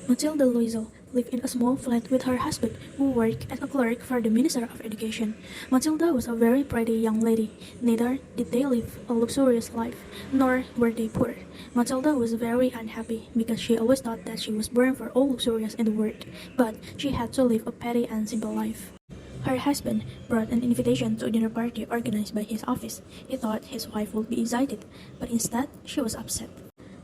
Mathilde Loisel lived in a small flat with her husband, who worked as a clerk for the Minister of Education. Mathilde was a very pretty young lady. Neither did they live a luxurious life, nor were they poor. Mathilde was very unhappy because she always thought that she was born for all luxurious in the world, but she had to live a petty and simple life. Her husband brought an invitation to a dinner party organized by his office. He thought his wife would be excited, but instead she was upset.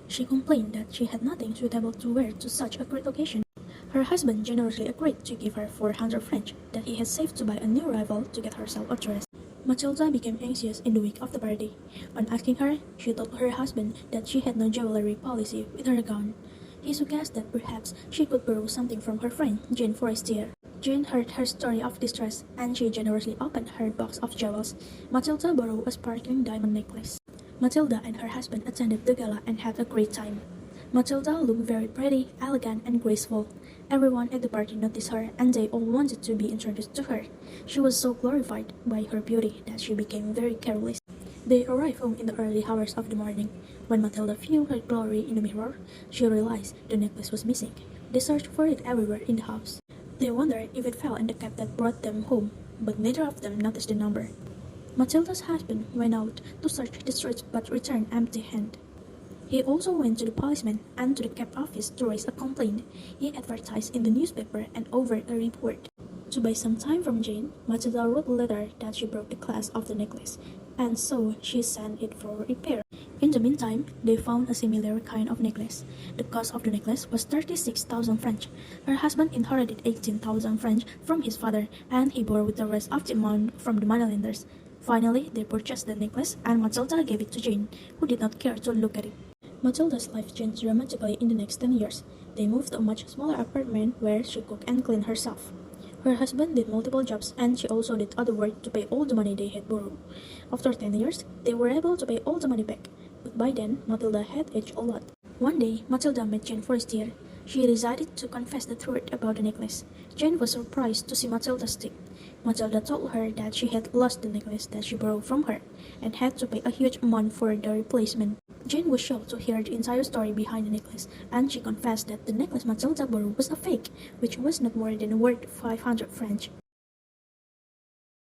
She complained that she had nothing suitable to wear to such a great occasion. Her husband generously agreed to give her 400 francs that he had saved to buy a new rival to get herself a dress. Mathilde became anxious in the week of the party. On asking her, she told her husband that she had no jewelry policy with her gown. He suggested that perhaps she could borrow something from her friend, Jane Forestier. Jane heard her story of distress, and she generously opened her box of jewels. Mathilde borrowed a sparkling diamond necklace. Mathilde and her husband attended the gala and had a great time. Mathilde looked very pretty, elegant, and graceful. Everyone at the party noticed her, and they all wanted to be introduced to her. She was so glorified by her beauty that she became very careless. They arrived home in the early hours of the morning. When Mathilde viewed her glory in the mirror, she realized the necklace was missing. They searched for it everywhere in the house. They wondered if it fell in the cab that brought them home, but neither of them noticed the number. Mathilde's husband went out to search the streets but returned empty-handed. He also went to the policeman and to the cab office to raise a complaint. He advertised in the newspaper and offered a report. To buy some time from Jane, Mathilde wrote a letter that she broke the clasp of the necklace, and so she sent it for repair. In the meantime, they found a similar kind of necklace. The cost of the necklace was 36,000 francs. Her husband inherited 18,000 francs from his father, and he borrowed the rest of the amount from the moneylenders. Finally, they purchased the necklace, and Mathilde gave it to Jane, who did not care to look at it. Mathilde's life changed dramatically in the next 10 years. They moved to a much smaller apartment where she cooked and cleaned herself. Her husband did multiple jobs, and she also did other work to pay all the money they had borrowed. After 10 years, they were able to pay all the money back, but by then, Mathilde had aged a lot. One day, Mathilde met Jane Forestier. She decided to confess the truth about the necklace. Jane was surprised to see Mathilde stick. Mathilde told her that she had lost the necklace that she borrowed from her, and had to pay a huge amount for the replacement. Jane was shocked to hear the entire story behind the necklace, and she confessed that the necklace Mathilde borrowed was a fake, which was not more than worth 500 francs.